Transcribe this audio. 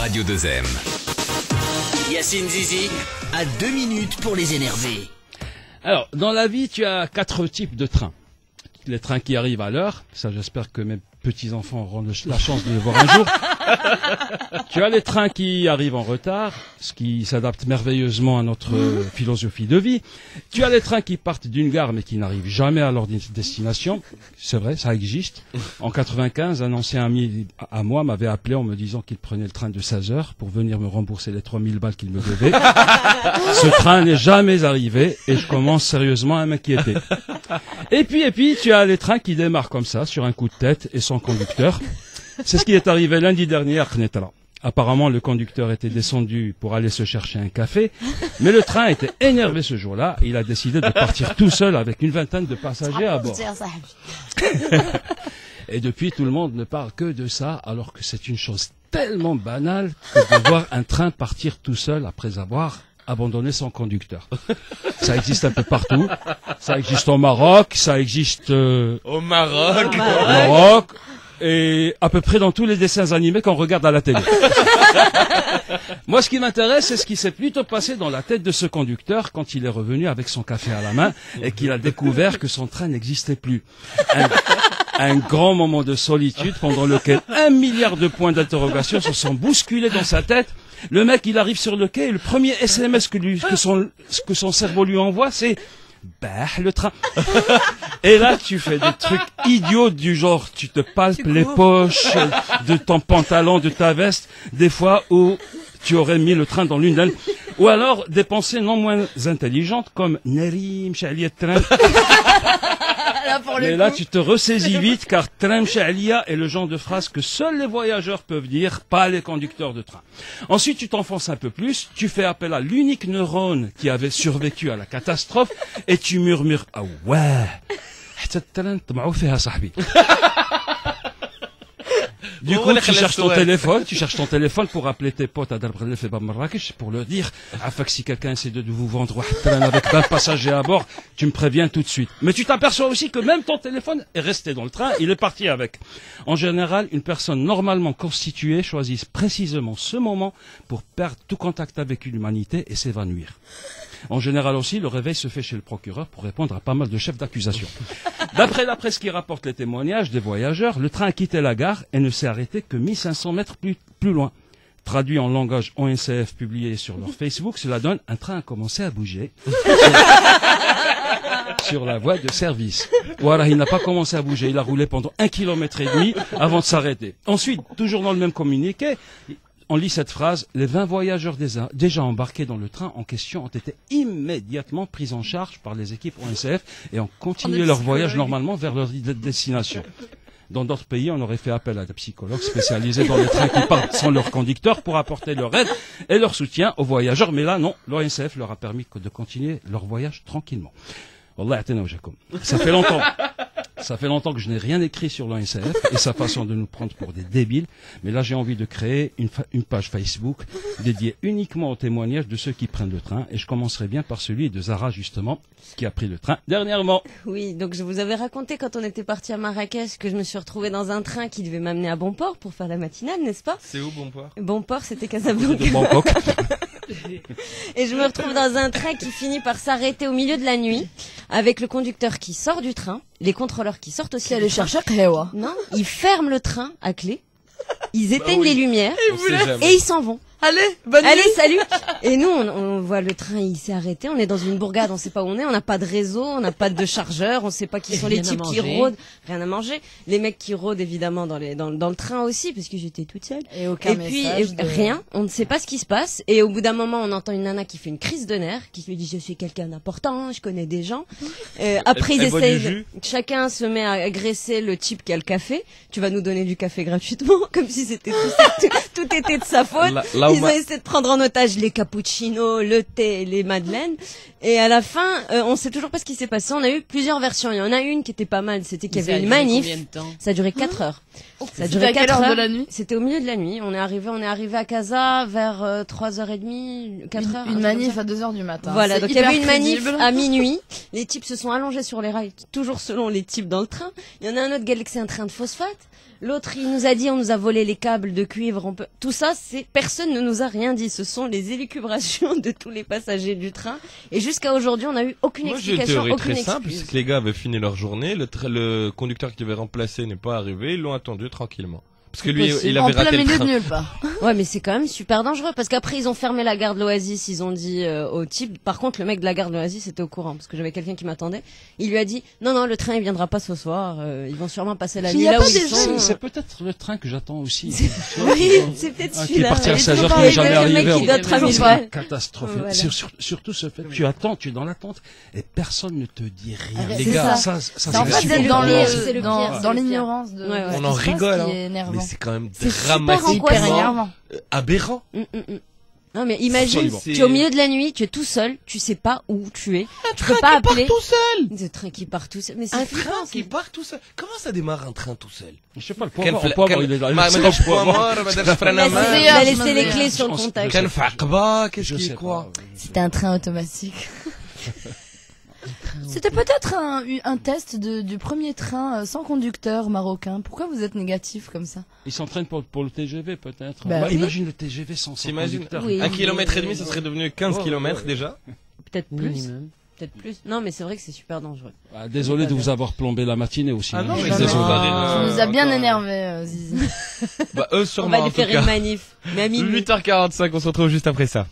Radio 2M. Yacine Zizi, à 2 minutes pour les énerver. Alors, dans la vie, tu as 4 types de trains. Les trains qui arrivent à l'heure, ça j'espère que mes petits-enfants auront la chance de le voir un jour. Tu as les trains qui arrivent en retard, ce qui s'adapte merveilleusement à notre philosophie de vie. Tu as les trains qui partent d'une gare mais qui n'arrivent jamais à leur destination. C'est vrai, ça existe. En 95, un ancien ami à moi m'avait appelé en me disant qu'il prenait le train de 16 heures pour venir me rembourser les 3000 balles qu'il me devait. Ce train n'est jamais arrivé et je commence sérieusement à m'inquiéter. Et puis, tu as les trains qui démarrent comme ça, sur un coup de tête et sans conducteur. C'est ce qui est arrivé lundi dernier à Khnetara. Apparemment, le conducteur était descendu pour aller se chercher un café, mais le train était énervé ce jour-là. Il a décidé de partir tout seul avec une vingtaine de passagers à bord. Et depuis, tout le monde ne parle que de ça, alors que c'est une chose tellement banale que de voir un train partir tout seul après avoir abandonné son conducteur. Ça existe un peu partout. Ça existe au Maroc, ça existe Au Maroc. Et à peu près dans tous les dessins animés qu'on regarde à la télé. Moi, ce qui m'intéresse, c'est ce qui s'est plutôt passé dans la tête de ce conducteur quand il est revenu avec son café à la main et qu'il a découvert que son train n'existait plus. Un grand moment de solitude pendant lequel 1 milliard de points d'interrogation se sont bousculés dans sa tête. Le mec, il arrive sur le quai et le premier SMS que son cerveau lui envoie, c'est bah, le train. Et là, tu fais des trucs idiots du genre, tu te palpes les poches de ton pantalon, de ta veste, des fois où tu aurais mis le train dans l'une d'elles. Ou alors, des pensées non moins intelligentes comme Narim, Chaliet train. Mais là, tu te ressaisis vite car Tram Shalia est le genre de phrase que seuls les voyageurs peuvent dire, pas les conducteurs de train. Ensuite, tu t'enfonces un peu plus, tu fais appel à l'unique neurone qui avait survécu à la catastrophe et tu murmures « Ah ouais, du coup, tu cherches ton téléphone pour appeler tes potes à Darbrelef et Marrakech pour leur dire, afin que si quelqu'un essaie de vous vendre avec 20 passagers à bord, tu me préviens tout de suite. Mais tu t'aperçois aussi que même ton téléphone est resté dans le train, il est parti avec. En général, une personne normalement constituée choisit précisément ce moment pour perdre tout contact avec l'humanité et s'évanouir. En général aussi, le réveil se fait chez le procureur pour répondre à pas mal de chefs d'accusation. D'après la presse qui rapporte les témoignages des voyageurs, le train a quitté la gare et ne s'est arrêté que 1500 mètres plus loin. Traduit en langage ONCF publié sur leur Facebook, cela donne un train a commencé à bouger sur la voie de service. Voilà, il n'a pas commencé à bouger, il a roulé pendant 1,5 km avant de s'arrêter. Ensuite, toujours dans le même communiqué, on lit cette phrase, les 20 voyageurs déjà embarqués dans le train en question ont été immédiatement pris en charge par les équipes ONCF et ont continué leur voyage normalement vers leur destination. Dans d'autres pays, on aurait fait appel à des psychologues spécialisés dans les trains qui partent sans leur conducteur pour apporter leur aide et leur soutien aux voyageurs. Mais là, non, l'ONCF leur a permis de continuer leur voyage tranquillement. Wallah, ça fait longtemps. Ça fait longtemps que je n'ai rien écrit sur l'ONCF et sa façon de nous prendre pour des débiles. Mais là, j'ai envie de créer une page Facebook dédiée uniquement aux témoignages de ceux qui prennent le train. Et je commencerai bien par celui de Zara, justement, qui a pris le train dernièrement. Oui, donc je vous avais raconté quand on était parti à Marrakech que je me suis retrouvée dans un train qui devait m'amener à Bonport pour faire la matinale, n'est-ce pas? C'est où Bonport? Bonport, c'était Casablanca. De Bangkok. Et je me retrouve dans un train qui finit par s'arrêter au milieu de la nuit, avec le conducteur qui sort du train, les contrôleurs qui sortent aussi. Aller chercher Krewa. Non, ils ferment le train à clé, ils éteignent les lumières et ils s'en vont. Allez, bonne Allez, nuit. salut. Et nous, on voit le train, il s'est arrêté. On est dans une bourgade, on sait pas où on est. On n'a pas de réseau, on n'a pas de chargeur, on sait pas qui sont les types qui rôdent. Rien à manger. Les mecs qui rôdent évidemment dans le train aussi, parce que j'étais toute seule. Et aucun message de... rien. On ne sait pas ce qui se passe. Et au bout d'un moment, on entend une nana qui fait une crise de nerfs, qui lui dit je suis quelqu'un d'important, je connais des gens. Après ils essayent. Chacun se met à agresser le type qui a le café. Tu vas nous donner du café gratuitement, comme si c'était tout était de sa faute. Ils ont essayé de prendre en otage les cappuccinos, le thé, les madeleines. Et à la fin, on sait toujours pas ce qui s'est passé. On a eu plusieurs versions. Il y en a une qui était pas mal. C'était qu'il y avait une manif. Ça a duré 4 heures. Ça a C'était duré à quelle 4 heure heures. de la nuit? C'était au milieu de la nuit. On est arrivé à Casa vers 3h30, 4h. Une manif à 2h du matin. Voilà, C'est donc il y avait hyper une manif crédible. à minuit. Les types se sont allongés sur les rails, toujours selon les types dans le train. Il y en a un autre qui a laissé un train de phosphate. L'autre, il nous a dit, on nous a volé les câbles de cuivre. Tout ça, personne ne nous a rien dit. Ce sont les élucubrations de tous les passagers du train. Et jusqu'à aujourd'hui, on n'a eu aucune Moi, j'ai une explication, théorie aucune très simple, excuse. c'est que les gars avaient fini leur journée, le conducteur qui devait remplacer n'est pas arrivé, ils l'ont attendu tranquillement. Parce que lui, il En avait plein raté le milieu de train. nulle part. Ouais, mais c'est quand même super dangereux parce qu'après ils ont fermé la gare de l'Oasis, ils ont dit au type. Par contre, le mec de la gare de l'Oasis était au courant parce que j'avais quelqu'un qui m'attendait. Il lui a dit non, le train il viendra pas ce soir. Ils vont sûrement passer la Il nuit y a là pas où ils des sont. C'est peut-être le train que j'attends aussi. Oui, c'est peut-être Qui est celui-là. parti à Ouais. 16h, toujours qui pas n'est jamais arrivé, le arrivé. mec, il doit toujours travailler. pas. Catastrophe. Voilà. Surtout ce fait, tu attends, tu es dans l'attente et personne ne te dit rien. Ouais, Les c'est gars, ça. ça C'est en c'est fait d'être dans pire, le, c'est le pire, dans, c'est dans le pire. l'ignorance de. Ouais, ouais. ce On qui en se passe rigole, qui hein. est énervant. Mais c'est quand même C'est super dramatiquement Hyper énervant. aberrant. Non mais imagine, Absolument. tu es au milieu de la nuit, tu es tout seul, tu sais pas où tu es, tu peux pas appeler. tout seul. Le train qui part tout seul, mais c'est Un flippant. train qui part tout seul. Comment ça démarre un train tout seul? Je sais pas, le كان poivre, il est là. ما داش poivre, ما داش frein à Il main. a laissé les Je clés sur le pense- contact. كان في عقبة, qu'est-ce Je qui sais est quoi? pas. C'était un train automatique. C'était peut-être un test du premier train sans conducteur marocain. Pourquoi vous êtes négatif comme ça? Ils s'entraînent pour le TGV peut-être. Bah oui. Imagine le TGV sans T'imagines? conducteur. Oui. 1,5 km, ça serait devenu 15 Ouais, km ouais. déjà. Peut-être plus. Peut-être plus. Non mais c'est vrai que c'est super dangereux. Ah, désolé de vous avoir plombé la matinée aussi. Ah non, Je mais suis c'est désolé. ça. Tu nous as bien encore. énervé, Zizi. Bah, eux On sûrement, va en lui tout faire cas. une manif. Mais à minuit. 8h45, on se retrouve juste après ça.